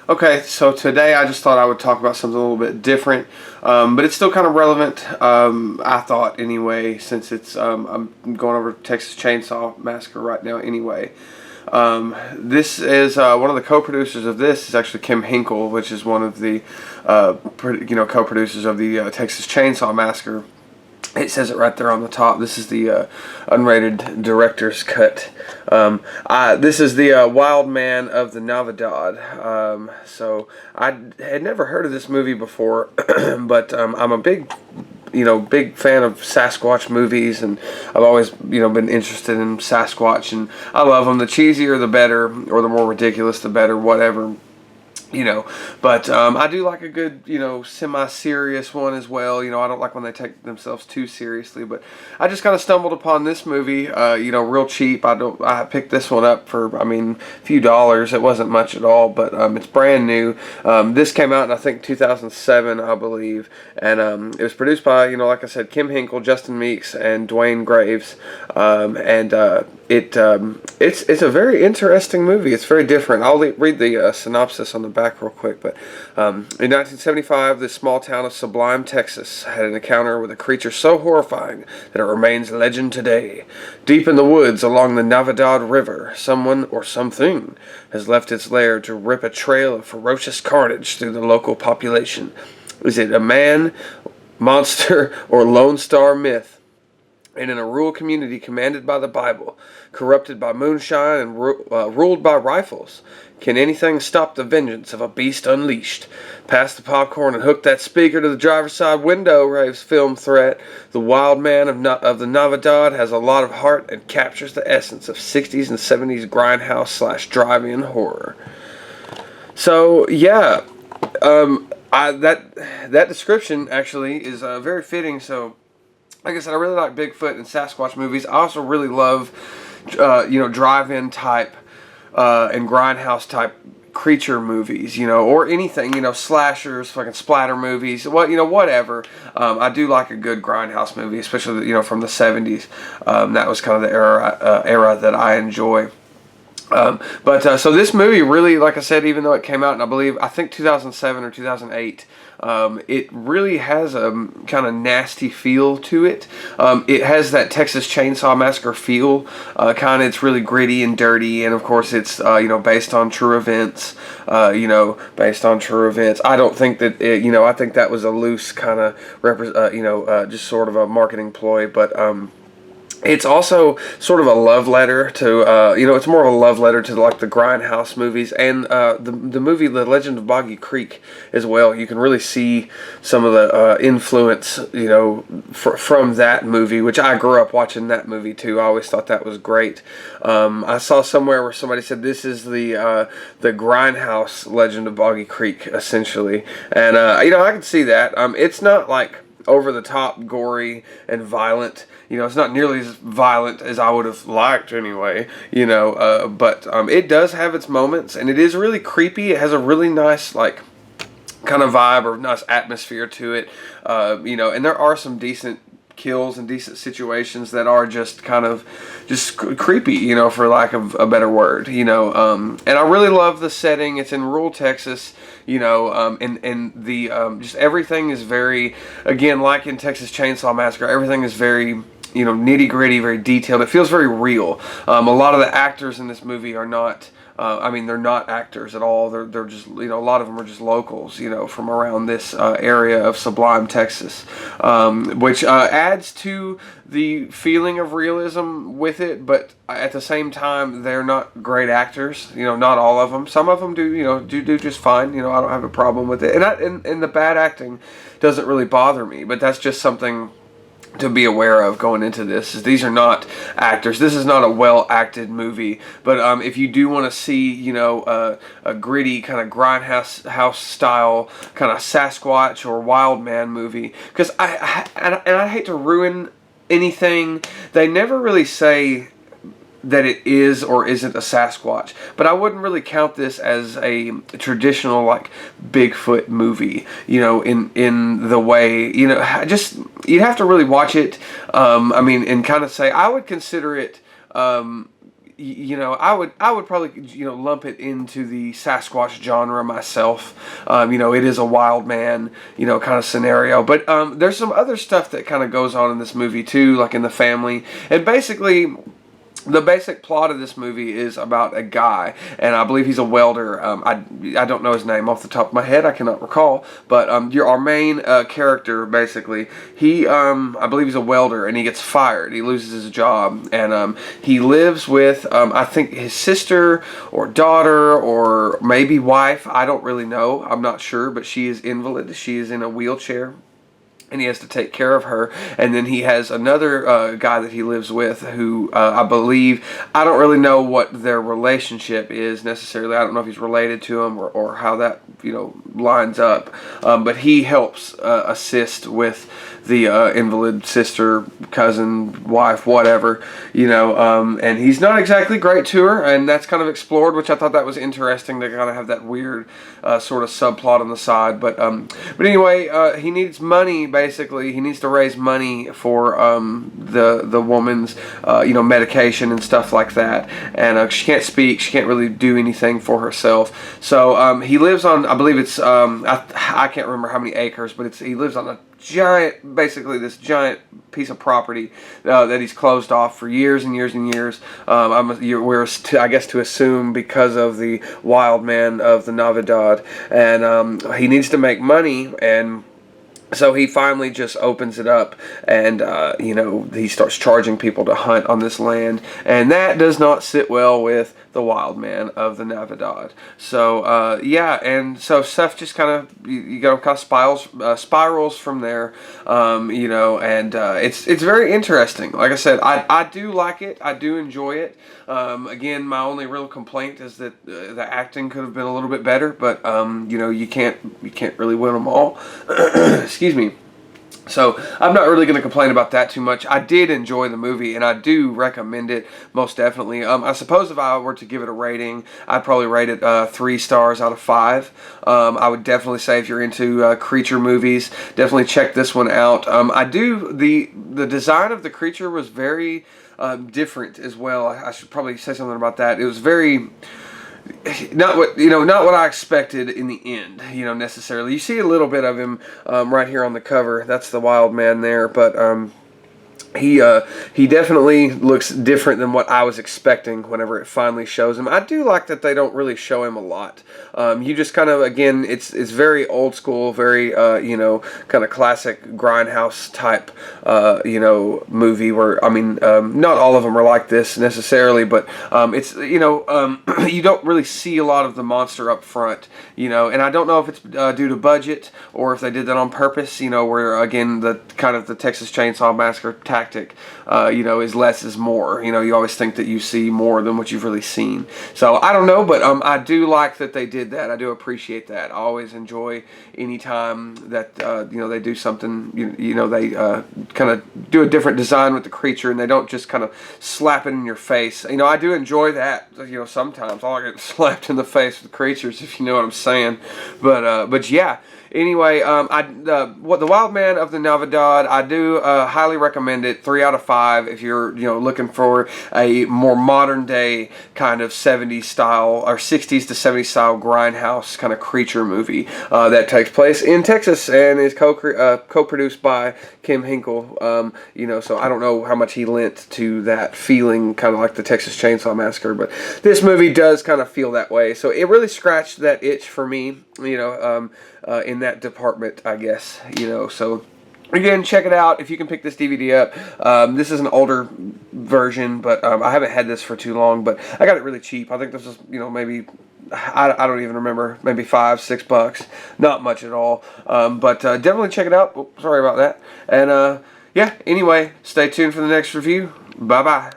Okay, so today I just thought I would talk about something a little bit different, but it's still kind of relevant, I thought anyway, since I'm going over Texas Chainsaw Massacre right now anyway. This is one of the co-producers of this is actually Kim Hinkle, which is one of the co-producers of the Texas Chainsaw Massacre. It says it right there on the top. This is the unrated director's cut. This is the Wildman of the Navidad. So I had never heard of this movie before, but I'm a big fan of Sasquatch movies, and I've always, been interested in Sasquatch, and I love them. The cheesier, the better, or the more ridiculous, the better, whatever. But I do like a good, semi-serious one as well. I don't like when they take themselves too seriously, but I just kind of stumbled upon this movie, real cheap. I picked this one up for, a few dollars. It wasn't much at all, but it's brand new. This came out in, I think, 2007, I believe, and it was produced by, like I said, Kim Hinkle, Justin Meeks, and Dwayne Graves, it's a very interesting movie. It's very different. I'll read the synopsis on the back real quick. But in 1975, this small town of Sublime, Texas, had an encounter with a creature so horrifying that it remains legend today. Deep in the woods along the Navidad River, someone or something has left its lair to rip a trail of ferocious carnage through the local population. Is it a man, monster, or Lone Star myth? And in a rural community commanded by the Bible, corrupted by moonshine, and ruled by rifles, can anything stop the vengeance of a beast unleashed? Pass the popcorn and hook that speaker to the driver's side window, raves Film Threat. The Wild Man of the Navidad has a lot of heart and captures the essence of 60s and 70s grindhouse / drive-in horror. So, yeah, that description actually is very fitting. So, like I said, I really like Bigfoot and Sasquatch movies. I also really love, drive-in type and grindhouse type creature movies, or anything, slashers, fucking splatter movies, whatever. I do like a good grindhouse movie, especially, from the 70s. That was kind of the era that I enjoy. So this movie really, like I said, even though it came out in, I think 2007 or 2008, it really has a kind of nasty feel to it. It has that Texas Chainsaw Massacre feel. It's really gritty and dirty, and of course it's, based on true events. Based on true events. I don't think that, I think that was a loose kind of, just sort of a marketing ploy, but, it's also sort of a love letter to, it's more of a love letter to like the grindhouse movies and the movie The Legend of Boggy Creek as well. You can really see some of the influence, from that movie, which I grew up watching that movie too. I always thought that was great. I saw somewhere where somebody said this is the grindhouse Legend of Boggy Creek, essentially, and I can see that. It's not like over the top, gory, and violent. It's not nearly as violent as I would have liked anyway, but it does have its moments, and it is really creepy. It has a really nice, like, kind of vibe or nice atmosphere to it, and there are some decent kills and decent situations that are just kind of just creepy, for lack of a better word, and I really love the setting. It's in rural Texas, and the just everything is very, again, like in Texas Chainsaw Massacre, everything is very, nitty gritty, very detailed. It feels very real. A lot of the actors in this movie are not, they're not actors at all. They're just, a lot of them are just locals, from around this area of Sublime, Texas, which adds to the feeling of realism with it. But at the same time, they're not great actors. Not all of them. Some of them do, do just fine. I don't have a problem with it. And the bad acting doesn't really bother me. But that's just something to be aware of going into this. These are not actors. This is not a well-acted movie. But if you do want to see, a gritty kind of grindhouse style kind of Sasquatch or Wildman movie, because I hate to ruin anything. They never really say that it is or isn't a Sasquatch, but I wouldn't really count this as a traditional like Bigfoot movie, in the way, just you'd have to really watch it, and kind of say I would consider it, I would probably lump it into the Sasquatch genre myself. It is a wild man kind of scenario, but there's some other stuff that kind of goes on in this movie too, like in the family, and basically. The basic plot of this movie is about a guy, and I believe he's a welder. I don't know his name off the top of my head. I cannot recall. But our main character, basically, he I believe he's a welder, and he gets fired. He loses his job, and he lives with I think his sister or daughter or maybe wife. I don't really know. I'm not sure, but she is invalid. She is in a wheelchair. And he has to take care of her. And then he has another guy that he lives with who I believe, I don't really know what their relationship is necessarily. I don't know if he's related to him or how that, lines up. But he helps assist with the invalid sister, cousin, wife, whatever, and he's not exactly great to her, and that's kind of explored, which I thought that was interesting to kind of have that weird sort of subplot on the side. But anyway, he needs money. Basically, he needs to raise money for the woman's medication and stuff like that, and she can't speak. She can't really do anything for herself. So he lives on, I believe it's I can't remember how many acres, but he lives on a basically this giant piece of property that he's closed off for years and years and years. I guess to assume because of the Wildman of the Navidad, and he needs to make money, and so he finally just opens it up, and he starts charging people to hunt on this land, and that does not sit well with the Wildman of the Navidad. So and so stuff just kind of spirals from there, and it's very interesting. Like I said, I do like it. I do enjoy it. Again, my only real complaint is that the acting could have been a little bit better, but you can't really win them all. Excuse me. So I'm not really going to complain about that too much. I did enjoy the movie, and I do recommend it most definitely. I suppose if I were to give it a rating, I'd probably rate it 3 stars out of 5. I would definitely say if you're into creature movies, definitely check this one out. The design of the creature was very different as well. I should probably say something about that. It was very not what I expected in the end, necessarily. You see a little bit of him right here on the cover. That's the wild man there, but he definitely looks different than what I was expecting whenever it finally shows him. I do like that they don't really show him a lot. You just kind of, again, it's very old school, very kind of classic grindhouse type movie where, not all of them are like this necessarily, but it's you don't really see a lot of the monster up front, and I don't know if it's due to budget or if they did that on purpose, where again the kind of the Texas Chainsaw Massacre tactic, is less is more. You always think that you see more than what you've really seen. So I don't know, but I do like that they did that. I do appreciate that. I always enjoy any time that they do something. They kind of do a different design with the creature, and they don't just kind of slap it in your face. I do enjoy that. Sometimes I'll get slapped in the face with creatures, if you know what I'm saying. But yeah. Anyway, the Wildman of the Navidad, I do highly recommend it. 3 out of 5 if you're looking for a more modern day kind of 70s style or 60s to 70s style grindhouse kind of creature movie that takes place in Texas and is co-produced by Kim Hinkle. So I don't know how much he lent to that feeling, kind of like the Texas Chainsaw Massacre, but this movie does kind of feel that way. So it really scratched that itch for me, in that department, I guess, so again, check it out if you can pick this DVD up. This is an older version, but I haven't had this for too long, but I got it really cheap. I think this was, maybe, I don't even remember, maybe $5-6, not much at all, but definitely check it out. Oh, sorry about that, and yeah, anyway, stay tuned for the next review. Bye-bye.